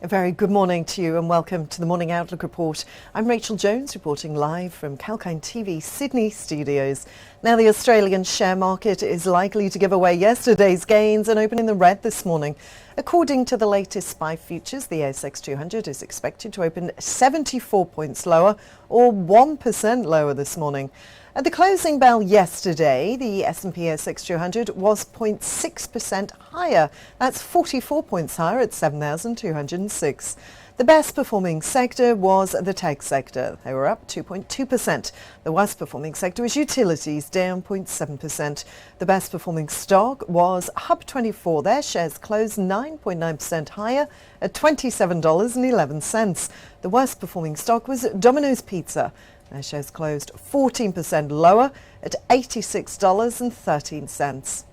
A very good morning to you and welcome to the Morning Outlook Report. I'm Rachel Jones reporting live from Kalkine TV Sydney studios. Now the Australian share market is likely to give away yesterday's gains and open in the red this morning. According to the latest SPI futures, the ASX 200 is expected to open 74 points lower or 1% lower this morning. At the closing bell yesterday, the S&P ASX 200 was 0.6% higher. That's 44 points higher at 7,206. The best performing sector was the tech sector. They were up 2.2%. The worst performing sector was utilities, down 0.7%. The best performing stock was Hub24. Their shares closed 9.9% higher at $27.11. The worst performing stock was Domino's Pizza. Their shares closed 14% lower at $86.13.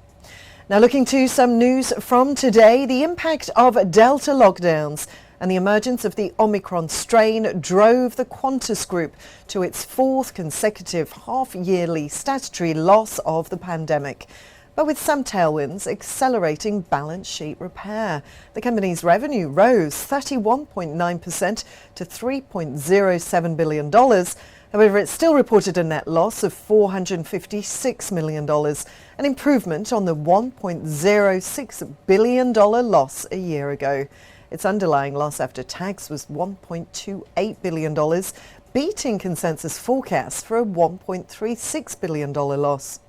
Now looking to some news from today, the impact of Delta lockdowns and the emergence of the Omicron strain drove the Qantas group to its fourth consecutive half-yearly statutory loss of the pandemic. But with some tailwinds accelerating balance sheet repair. The company's revenue rose 31.9% to $3.07 billion. However, it still reported a net loss of $456 million, an improvement on the $1.06 billion loss a year ago. Its underlying loss after tax was $1.28 billion, beating consensus forecasts for a $1.36 billion loss.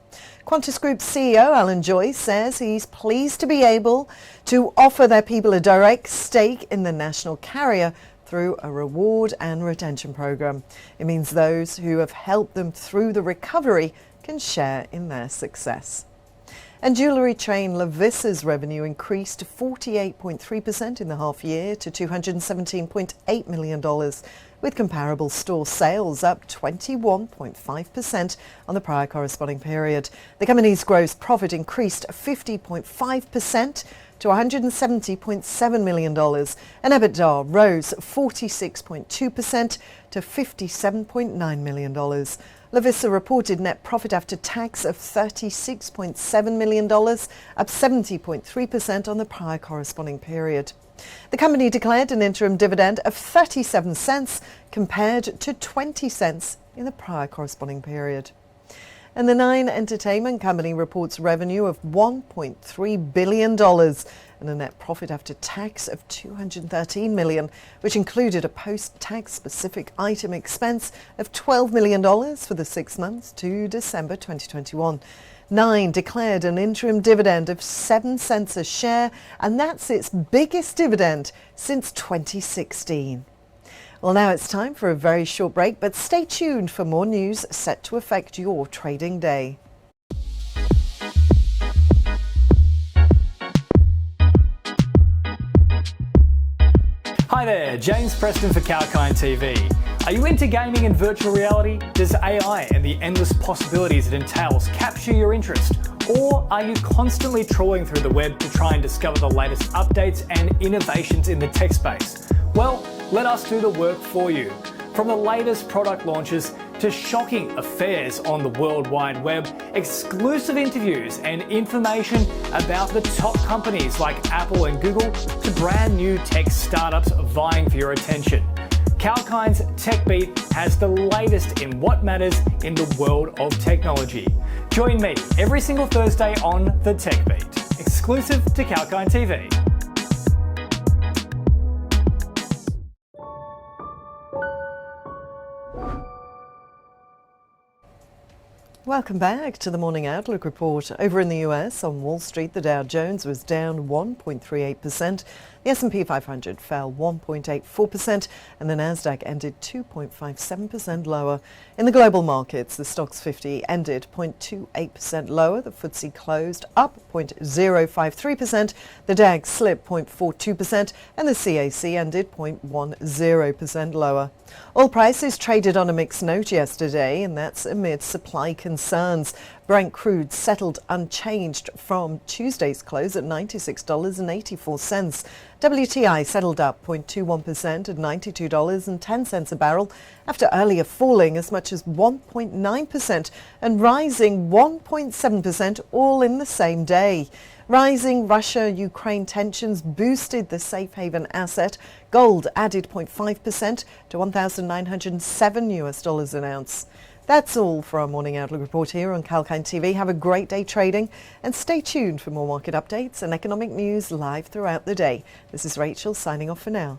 Qantas Group CEO Alan Joyce says he's pleased to be able to offer their people a direct stake in the national carrier through a reward and retention program. It means those who have helped them through the recovery can share in their success. And jewellery chain Levis's revenue increased 48.3% in the half year to $217.8 million, with comparable store sales up 21.5% on the prior corresponding period. The company's gross profit increased 50.5% to $170.7 million, and EBITDA rose 46.2% to $57.9 million. Levis reported net profit after tax of $36.7 million, up 70.3% on the prior corresponding period. The company declared an interim dividend of 37 cents compared to 20 cents in the prior corresponding period. And the Nine Entertainment Company reports revenue of $1.3 billion and a net profit after tax of $213 million, which included a post-tax specific item expense of $12 million for the 6 months to December 2021. Nine declared an interim dividend of 7 cents a share, and that's its biggest dividend since 2016. Well, now it's time for a very short break, but stay tuned for more news set to affect your trading day. Hi there, James Preston for Kalkine TV. Are you into gaming and virtual reality? Does AI and the endless possibilities it entails capture your interest? Or are you constantly trawling through the web to try and discover the latest updates and innovations in the tech space? Well, let us do the work for you. From the latest product launches to shocking affairs on the World Wide Web, exclusive interviews and information about the top companies like Apple and Google to brand new tech startups vying for your attention. Kalkine's Tech Beat has the latest in what matters in the world of technology. Join me every single Thursday on the Tech Beat, exclusive to Kalkine TV. Welcome back to the Morning Outlook Report. Over in the US, on Wall Street, the Dow Jones was down 1.38%. The S&P 500 fell 1.84% and the Nasdaq ended 2.57% lower. In the global markets, the Stoxx 50 ended 0.28% lower. The FTSE closed up 0.053%. The DAX slipped 0.42% and the CAC ended 0.10% lower. Oil prices traded on a mixed note yesterday, and that's amid supply concerns concerns. Brent crude settled unchanged from Tuesday's close at $96.84. WTI settled up 0.21% at $92.10 a barrel after earlier falling as much as 1.9% and rising 1.7% all in the same day. Rising Russia-Ukraine tensions boosted the safe haven asset. Gold added 0.5% to $1,907 an ounce. That's all for our Morning Outlook report here on Kalkine TV. Have a great day trading and stay tuned for more market updates and economic news live throughout the day. This is Rachel signing off for now.